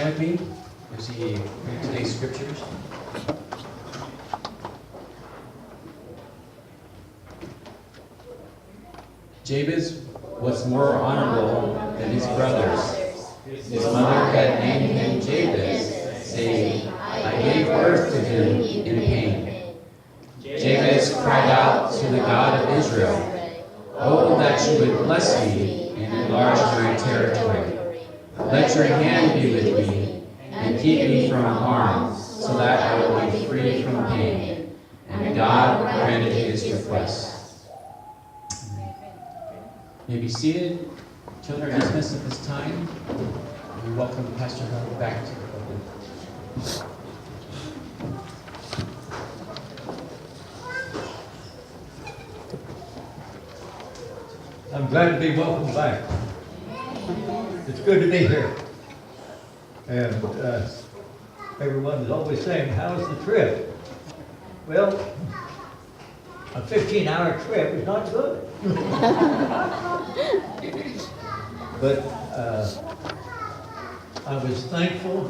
stand with me as he read today's scriptures? Jabez was more honorable than his brothers. His mother had named him Jabez, saying, I gave birth to him in pain. Jabez cried out to the God of Israel, Oh, that you would bless me and enlarge my territory. Let your hand be with me and keep me from harm, so that I will be free from pain. And God granted his request. You may be seated. Children are dismissed at this time. We welcome Pastor Howard back to the pulpit. I'm glad to be welcomed back. It's good to be here. And everyone is always saying, how's the trip? Well, a 15-hour trip is not good. But I was thankful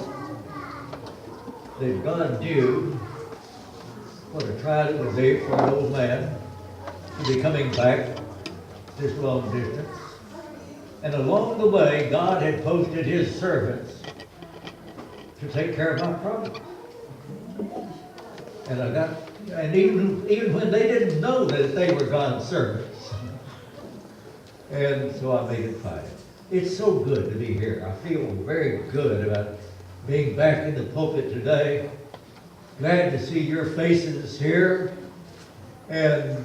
that God knew what a trial it would be for an old man to be coming back this long distance. And along the way, God had posted his servants to take care of my problems. And even when they didn't know that they were God's servants. And so I made it fine. It's so good to be here. I feel very good about being back in the pulpit today. Glad to see your faces here. And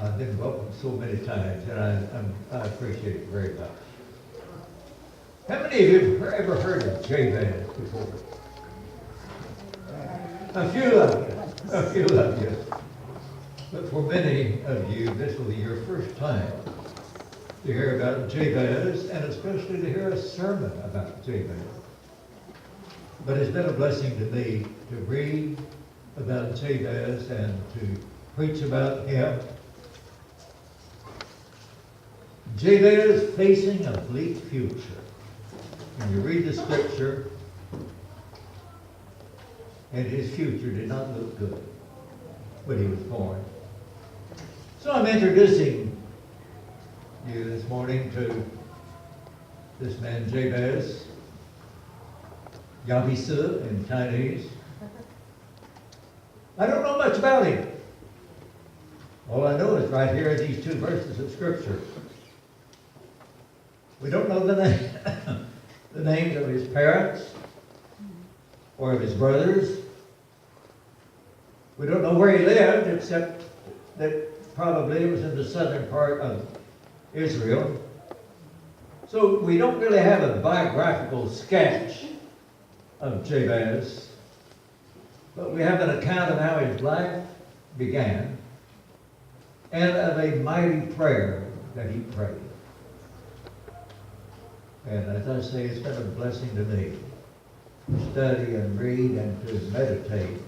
I've been welcomed so many times, and I appreciate it very much. How many of you have ever heard of Jabez before? A few of you. But for many of you, this will be your first time to hear about Jabez, and especially to hear a sermon about Jabez. But it's been a blessing to me to read about Jabez and to preach about him. Jabez facing a bleak future. When you read the scripture, and his future did not look good when he was born. So I'm introducing you this morning to this man Jabez, Jabez in Chinese. I don't know much about him. All I know is right here in these two verses of scripture. We don't know the names of his parents or of his brothers. We don't know where he lived, except that probably it was in the southern part of Israel. So we don't really have a biographical sketch of Jabez, but we have an account of how his life began and of a mighty prayer that he prayed. And as I say, it's been a blessing to me to study and read and to meditate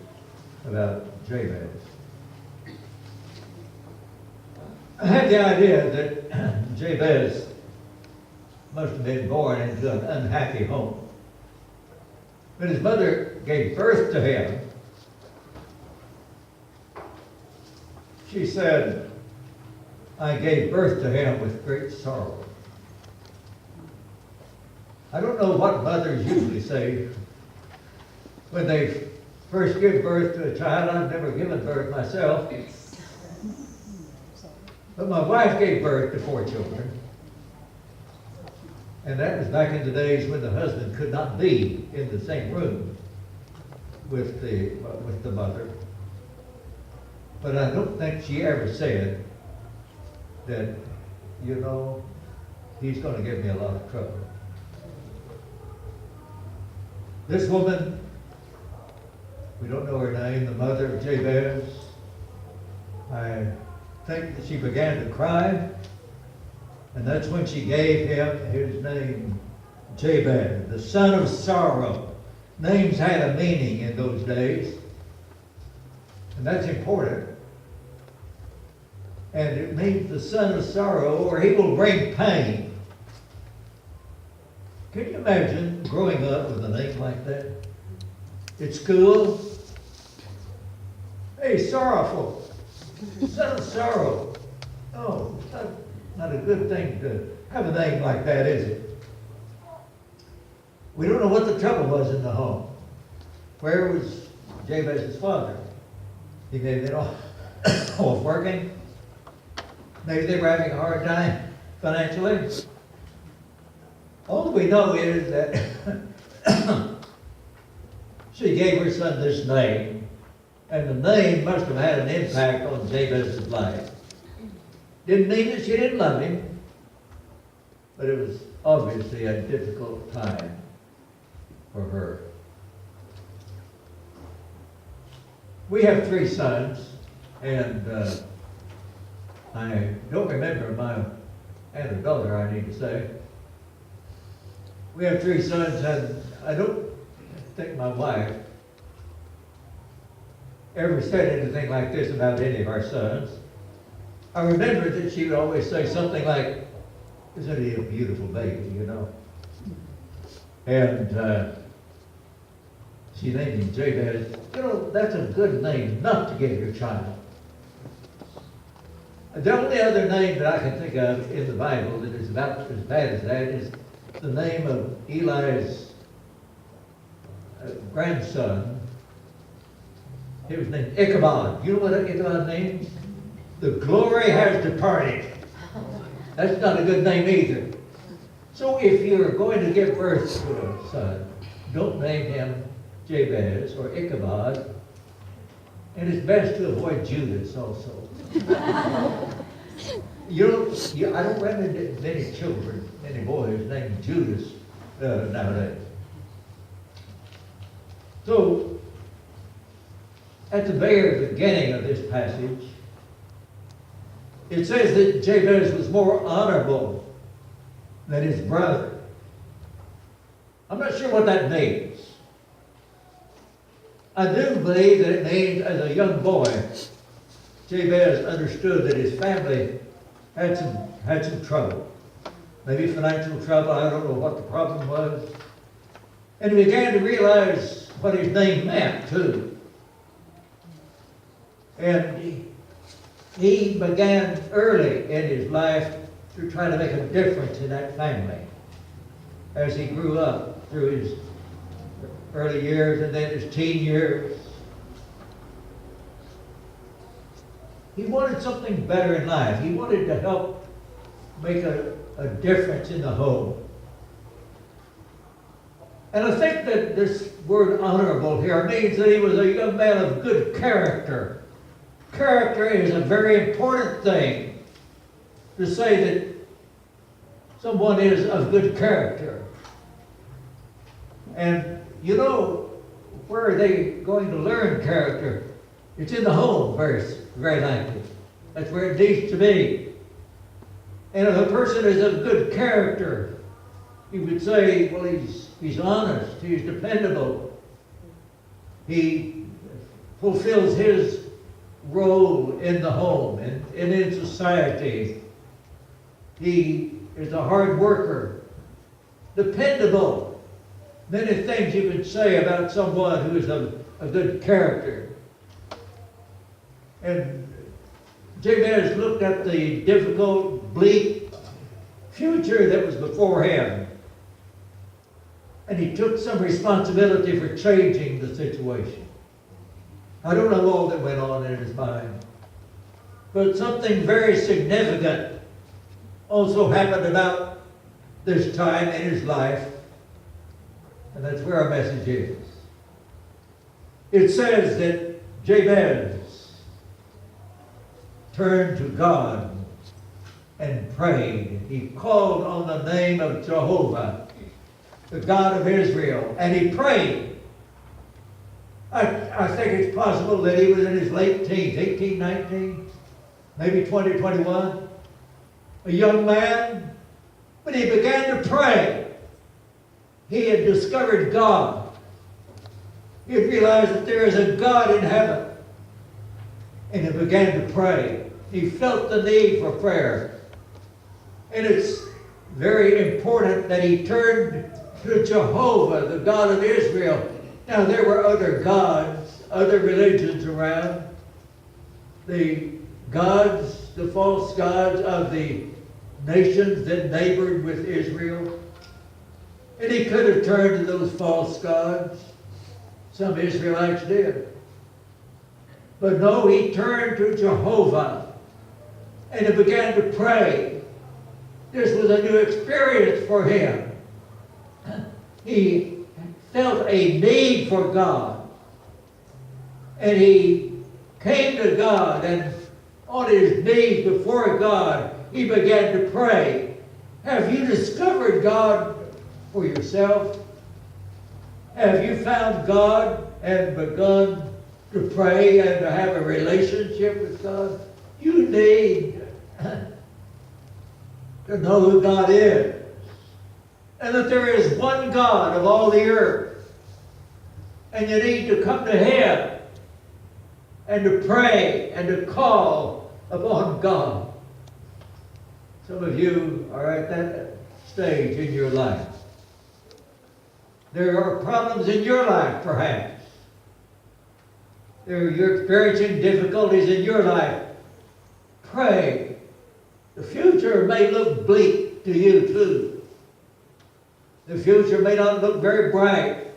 about Jabez. I had the idea that Jabez must have been born into an unhappy home. When his mother gave birth to him, she said, I gave birth to him with great sorrow. I don't know what mothers usually say when they first give birth to a child. I've never given birth myself. But my wife gave birth to 4 children. And that was back in the days when the husband could not be in the same room with the mother. But I don't think she ever said that, you know, he's going to give me a lot of trouble. This woman, we don't know her name, the mother of Jabez, I think that she began to cry, and that's when she gave him his name, Jabez, the son of sorrow. Names had a meaning in those days, and that's important. And it means the son of sorrow, or he will bring pain. Can you imagine growing up with a name like that? At school, hey, sorrowful, son of sorrow. Oh, it's not a good thing to have a name like that, is it? We don't know what the trouble was in the home. Where was Jabez's father? He may have been off working. Maybe they were having a hard time financially. All we know is that she gave her son this name, and the name must have had an impact on Jabez's life. Didn't mean that she didn't love him, but it was obviously a difficult time for her. We have 3 sons, and I don't remember my other daughter, I need to say. We have 3 sons, and I don't think my wife ever said anything like this about any of our sons. I remember that she would always say something like, "Isn't he a beautiful baby, you know?" And she named him Jabez. You know, that's a good name not to give your child. The only other name that I can think of in the Bible that is about as bad as that is the name of Eli's grandson. He was named Ichabod. You know what Ichabod means? The glory has departed. That's not a good name either. So if you're going to give birth to a son, don't name him Jabez or Ichabod. And it's best to avoid Judas also. I don't remember many children, many boys named Judas nowadays. So, at the very beginning of this passage, it says that Jabez was more honorable than his brother. I'm not sure what that means. I do believe that it means as a young boy, Jabez understood that his family had some trouble. Maybe financial trouble, I don't know what the problem was. And he began to realize what his name meant too. And he began early in his life to try to make a difference in that family as he grew up through his early years and then his teen years. He wanted something better in life. He wanted to help make a difference in the home. And I think that this word honorable here means that he was a young man of good character. Character is a very important thing to say that someone is of good character. And you know, where are they going to learn character? It's in the home, very likely. That's where it needs to be. And if a person is of good character, you would say, well, he's honest, he's dependable. He fulfills his role in the home and in society. He is a hard worker, dependable. Many things you could say about someone who is of a good character. And Jabez looked at the difficult, bleak future that was before him. And he took some responsibility for changing the situation. I don't know all that went on in his mind. But something very significant also happened about this time in his life. And that's where our message is. It says that Jabez turned to God and prayed. He called on the name of Jehovah, the God of Israel, and he prayed. I think it's possible that he was in his late teens, 18, 19, maybe 20, 21. A young man, but he began to pray. He had discovered God. He had realized that there is a God in heaven. And he began to pray. He felt the need for prayer. And it's very important that he turned to Jehovah, the God of Israel. Now there were other gods, other religions around. The gods, the false gods of the nations that neighbored with Israel. And he could have turned to those false gods. Some Israelites did. But no, he turned to Jehovah and he began to pray. This was a new experience for him. He felt a need for God. And he came to God, and on his knees before God, he began to pray. Have you discovered God for yourself? Have you found God and begun to pray and to have a relationship with God? You need to know who God is, and that there is one God of all the earth. And you need to come to Him and to pray and to call upon God. Some of you are at that stage in your life. There are problems in your life, perhaps. You're experiencing difficulties in your life. Pray. The future may look bleak to you too. The future may not look very bright.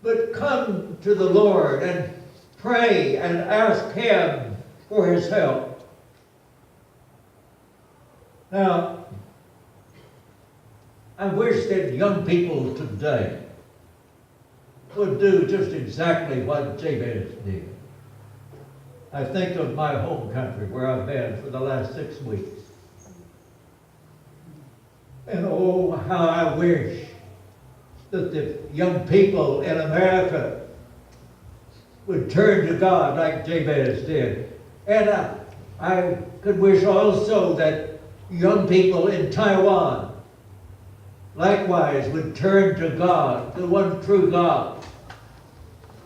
But come to the Lord and pray and ask Him for His help. Now, I wish that young people today would do just exactly what Jabez did. I think of my home country where I've been for the last 6 weeks. And oh, how I wish that the young people in America would turn to God like Jabez did. And I could wish also that young people in Taiwan likewise would turn to God, the one true God.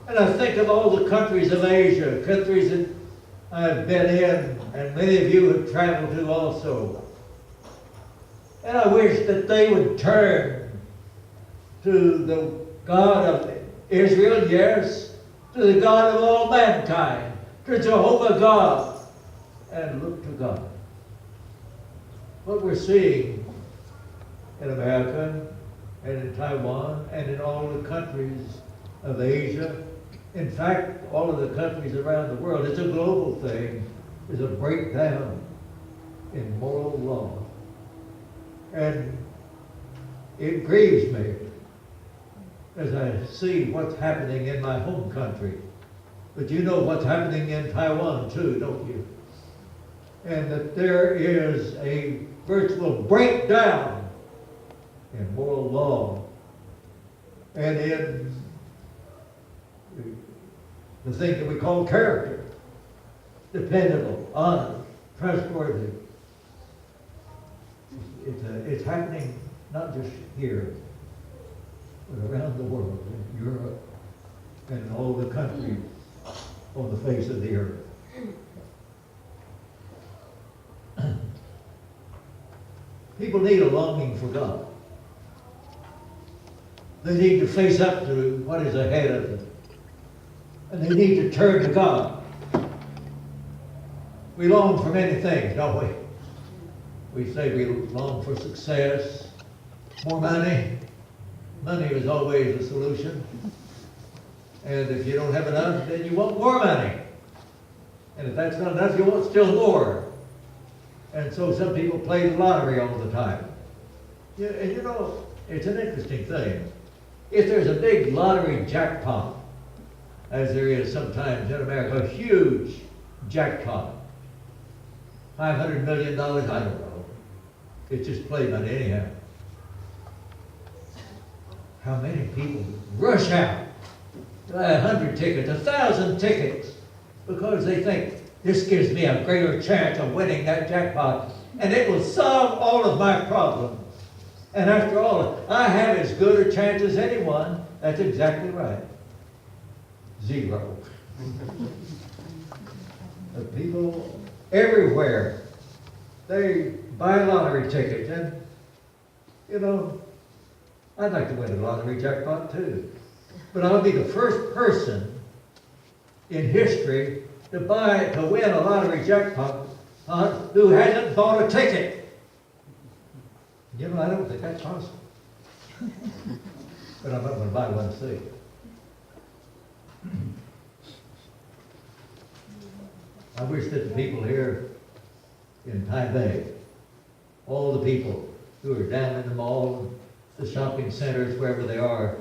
And I think of all the countries of Asia, countries that I've been in, and many of you have traveled to also. And I wish that they would turn to the God of Israel, yes, to the God of all mankind, to Jehovah God, and look to God. What we're seeing in America and in Taiwan and in all the countries of Asia, in fact, all of the countries around the world, it's a global thing, is a breakdown in moral law. And it grieves me as I see what's happening in my home country. But you know what's happening in Taiwan too, don't you? And that there is a virtual breakdown in moral law and in the thing that we call character, dependable, honest, trustworthy. It's happening not just here, but around the world, in Europe, and in all the countries on the face of the earth. People need a longing for God. They need to face up to what is ahead of them. And they need to turn to God. We long for many things, don't we? We say we long for success, more money. Money is always the solution. And if you don't have enough, then you want more money. And if that's not enough, you want still more. And so some people play the lottery all the time. Yeah, and you know, it's an interesting thing. If there's a big lottery jackpot, as there is sometimes in America, a huge jackpot, $500 million, I don't know. It's just play money anyhow. How many people rush out to buy 100 tickets, 1,000 tickets, because they think this gives me a greater chance of winning that jackpot, and it will solve all of my problems. And after all, I have as good a chance as anyone. That's exactly right. 0. The people everywhere, they buy lottery tickets, and you know, I'd like to win a lottery jackpot too. But I'll be the first person in history to win a lottery jackpot who hasn't bought a ticket. You know, I don't think that's possible. But I'm not going to buy one to see. I wish that the people here in Taipei, all the people who are down in the mall, the shopping centers, wherever they are,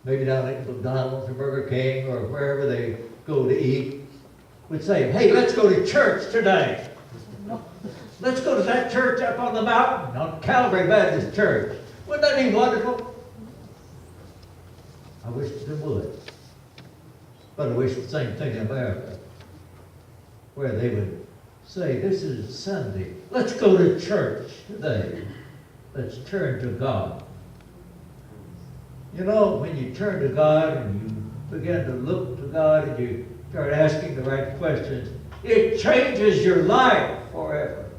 maybe down at McDonald's or Burger King or wherever they go to eat, would say, hey, let's go to church today. Let's go to that church up on the mountain, on Calvary Baptist Church. Wouldn't that be wonderful? I wish they would. But I wish the same thing in America, where they would say, this is Sunday. Let's go to church today. Let's turn to God. You know, when you turn to God and you begin to look to God and you start asking the right questions, it changes your life forever.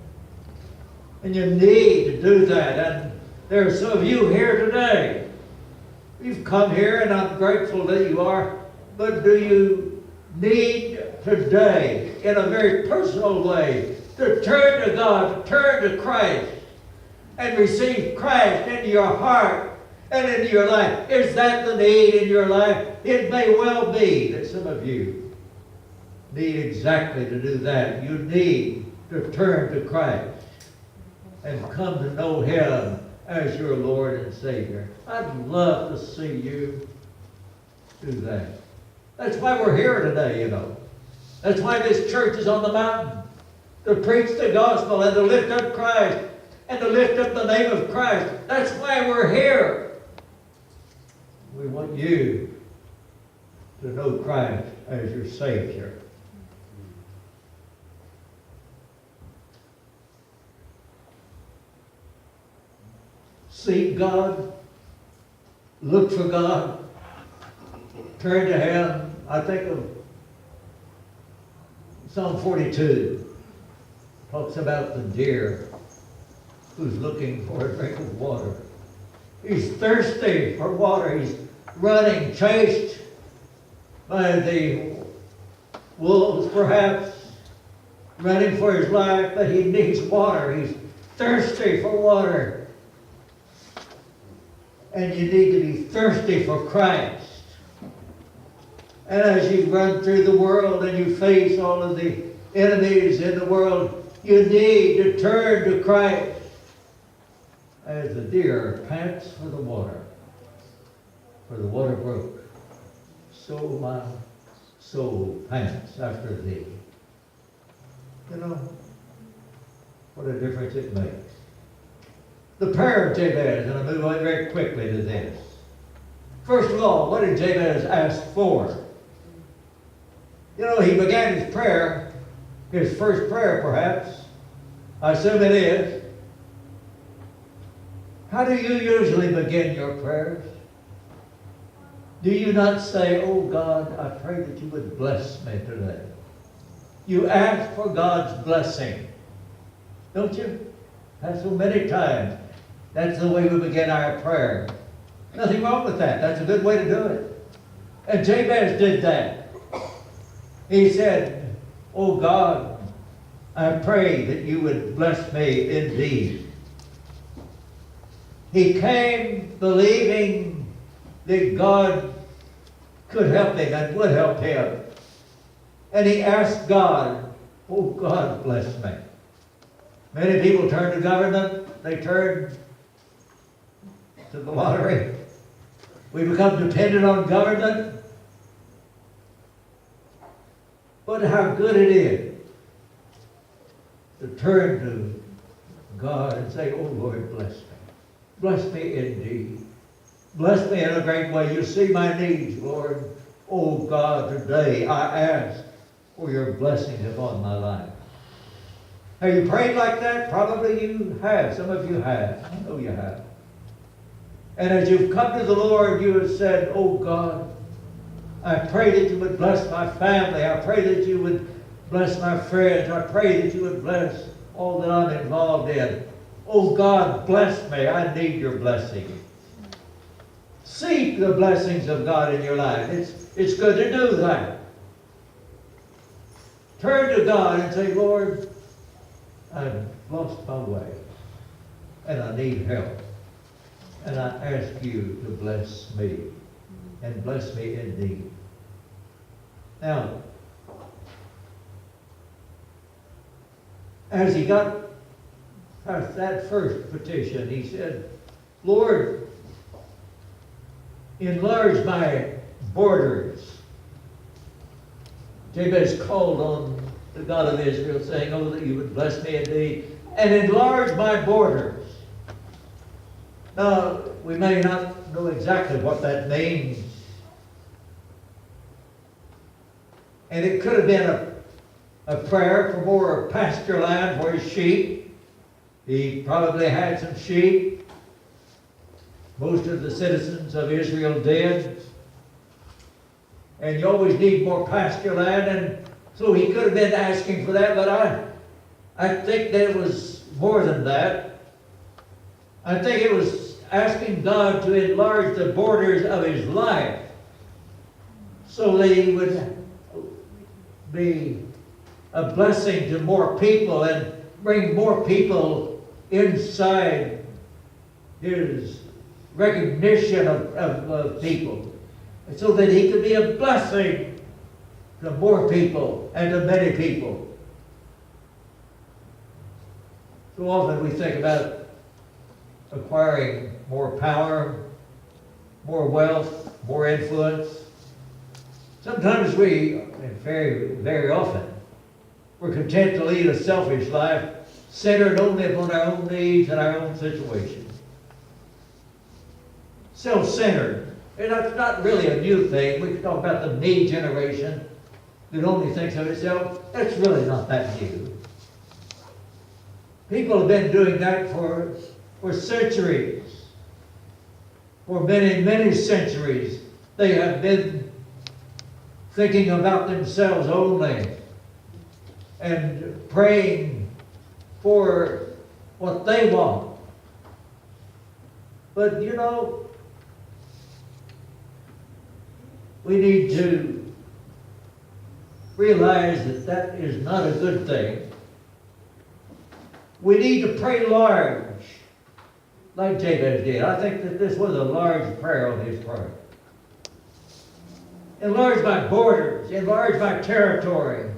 And you need to do that. And there are some of you here today. You've come here, and I'm grateful that you are. But do you need today, in a very personal way, to turn to God, to turn to Christ, and receive Christ into your heart and into your life? Is that the need in your life? It may well be that some of you need exactly to do that. You need to turn to Christ and come to know Him as your Lord and Savior. I'd love to see you do that. That's why we're here today, you know. That's why this church is on the mountain, to preach the gospel and to lift up Christ and to lift up the name of Christ. That's why we're here. We want you to know Christ as your Savior. Seek God, look for God, turn to Him. I think of Psalm 42, talks about the deer who's looking for a drink of water. He's thirsty for water. He's running, chased by the wolves perhaps, running for his life, but he needs water. He's thirsty for water. And you need to be thirsty for Christ. And as you run through the world and you face all of the enemies in the world, you need to turn to Christ. As the deer pants for the water brook, so my soul pants after thee. You know, what a difference it makes. The prayer of Jabez, and I'll move on very quickly to this. First of all, what did Jabez ask for? You know, he began his prayer, his first prayer perhaps, I assume it is. How do you usually begin your prayers? Do you not say, oh God, I pray that you would bless me today? You ask for God's blessing, don't you? That's so many times. That's the way we begin our prayer. Nothing wrong with that. That's a good way to do it. And Jabez did that. He said, oh God, I pray that you would bless me indeed. He came believing that God could help him and would help him. And he asked God, oh God, bless me. Many people turn to government. They turn to the lottery. We become dependent on government. But how good it is to turn to God and say, oh Lord, bless me. Bless me indeed. Bless me in a great way. You see my needs, Lord. Oh God, today I ask for your blessings upon my life. Have you prayed like that? Probably you have. Some of you have. I know you have. And as you've come to the Lord, you have said, oh God, I pray that you would bless my family. I pray that you would bless my friends. I pray that you would bless all that I'm involved in. Oh God, bless me. I need your blessing. Seek the blessings of God in your life. It's good to do that. Turn to God and say, Lord, I've lost my way, and I need help. And I ask you to bless me, and bless me indeed. Now, as he got past that first petition, he said, Lord, enlarge my borders. Jabez called on the God of Israel, saying, oh, that you would bless me indeed, and enlarge my borders. Now, we may not know exactly what that means. And it could have been a prayer for more pasture land for his sheep. He probably had some sheep. Most of the citizens of Israel did. And you always need more pasture land, and so he could have been asking for that, but I think that it was more than that. I think it was asking God to enlarge the borders of his life so that he would be a blessing to more people and bring more people inside his recognition of people, so that he could be a blessing to more people and to many people. So often we think about acquiring more power, more wealth, more influence. Sometimes we, and very often, we're content to lead a selfish life, centered only upon our own needs and our own situation. Self-centered. And that's not really a new thing. We can talk about the me generation that only thinks of itself. That's really not that new. People have been doing that for centuries. For many, many centuries, they have been thinking about themselves only and praying for what they want. But you know, we need to realize that that is not a good thing. We need to pray large, like Jabez did. I think that this was a large prayer on his part. Enlarge my borders, enlarge my territory,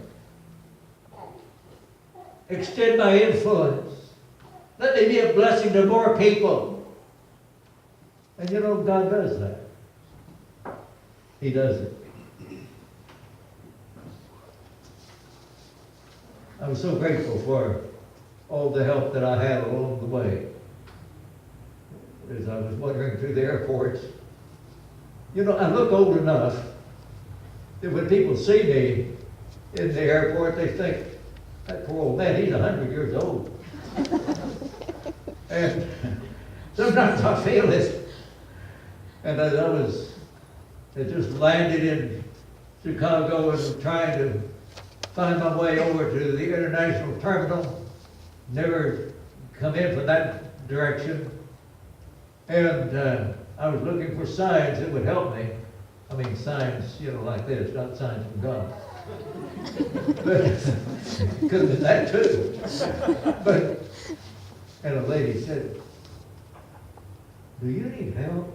extend my influence. Let me be a blessing to more people. And you know, God does that. He does it. I was so grateful for all the help that I had along the way. As I was wandering through the airports, you know, I look old enough that when people see me in the airport, they think, that poor old man, he's 100 years old. And sometimes I feel it. And as I just landed in Chicago and trying to find my way over to the international terminal, never come in from that direction. And I was looking for signs that would help me. I mean, signs, you know, like this, not signs from God. But could have been that too. But, and a lady said, do you need help?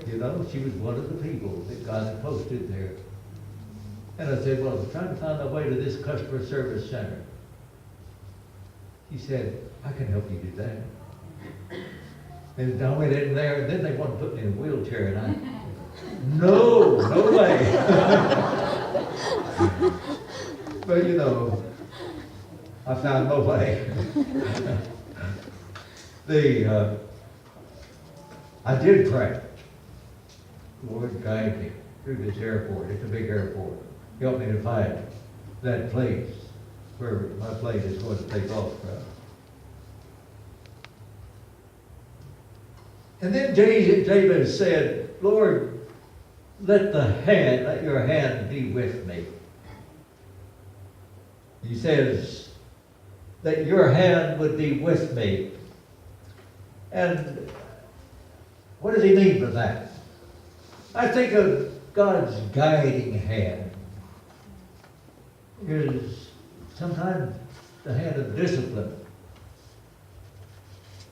You know, she was one of the people that God had posted there. And I said, well, I'm trying to find my way to this customer service center. She said, I can help you do that. And I went in there, and then they wanted to put me in a wheelchair, and I, no way. But you know, I found my way. I did pray. Lord, guide me through this airport. It's a big airport. Help me to find that place where my plane is going to take off from. And then Jabez said, Lord, let your hand be with me. He says that your hand would be with me. And What does he mean by that? I think of God's guiding hand is sometimes the hand of discipline.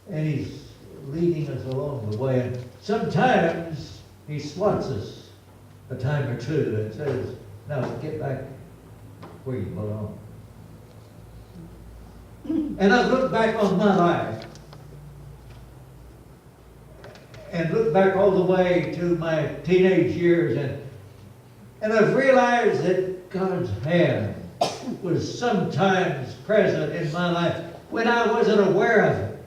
And he's leading us along the way. And sometimes he swats us a time or two and says, now get back where you belong. And I look back on my life and look back all the way to my teenage years, and I've realized that God's hand was sometimes present in my life when I wasn't aware of it.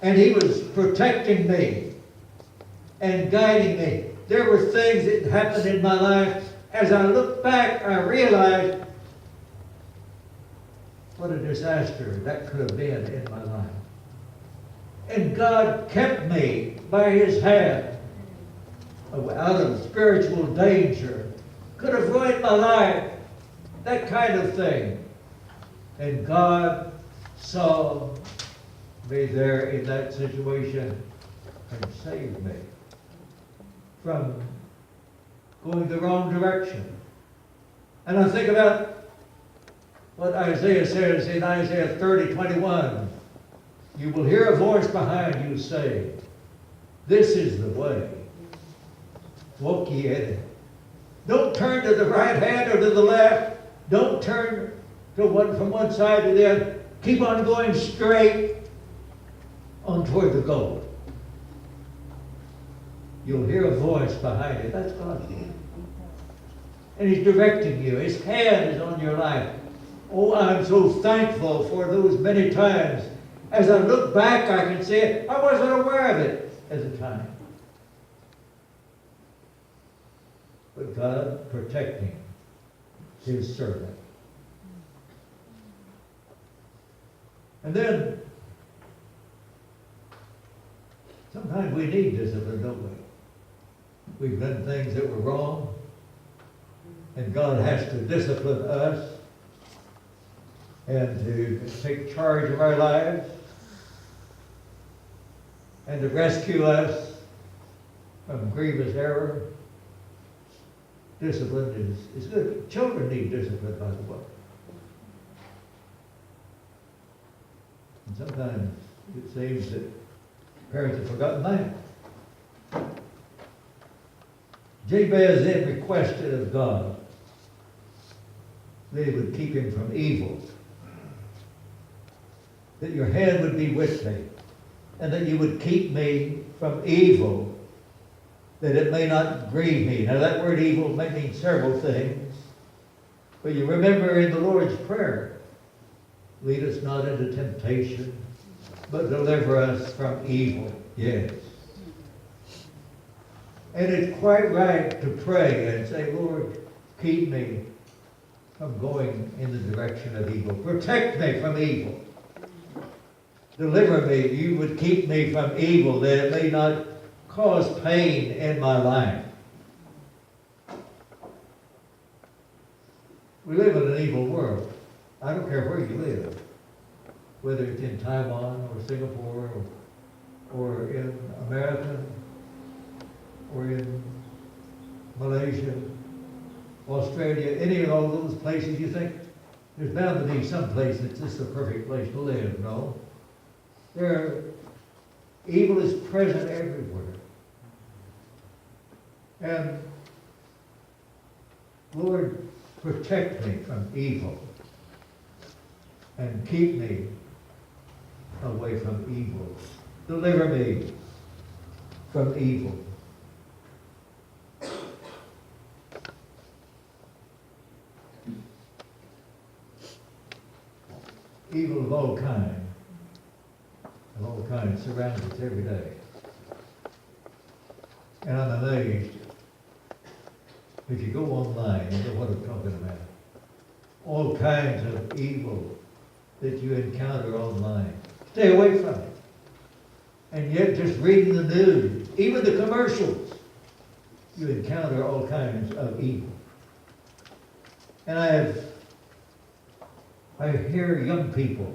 And he was protecting me and guiding me. There were things that happened in my life. As I look back, I realized what a disaster that could have been in my life. And God kept me by his hand out of spiritual danger. Could have ruined my life. That kind of thing. And God saw me there in that situation and saved me from going the wrong direction. And I think about what Isaiah says in Isaiah 30:21. You will hear a voice behind you say, this is the way. Walk ye in it. Don't turn to the right hand or to the left. Don't turn from one side to the other. Keep on going straight on toward the goal. You'll hear a voice behind it. That's God's voice. And he's directing you. His hand is on your life. Oh, I'm so thankful for those many times. As I look back, I can say I wasn't aware of it at the time. But God protecting his servant. And then, sometimes we need discipline, don't we? We've done things that were wrong, and God has to discipline us and to take charge of our lives and to rescue us from grievous error. Discipline is good. Children need discipline, by the way. And sometimes it seems that parents have forgotten that. Jabez then requested of God that he would keep him from evil, that your hand would be with me, and that you would keep me from evil, that it may not grieve me. Now that word evil may mean several things, but you remember in the Lord's Prayer, lead us not into temptation, but deliver us from evil. Yes. And it's quite right to pray and say, Lord, keep me from going in the direction of evil. Protect me from evil. Deliver me. You would keep me from evil, that it may not cause pain in my life. We live in an evil world. I don't care where you live, whether it's in Taiwan or Singapore or in America or in Malaysia, Australia, any of all those places. You think there's bound to be some place that's just the perfect place to live. No. Evil is present everywhere. And Lord, protect me from evil and keep me away from evil. Deliver me from evil. Evil of all kinds surrounds us every day. And I'm amazed. If you go online, you know what I'm talking about. All kinds of evil that you encounter online. Stay away from it. And yet just reading the news, even the commercials, you encounter all kinds of evil. And I hear young people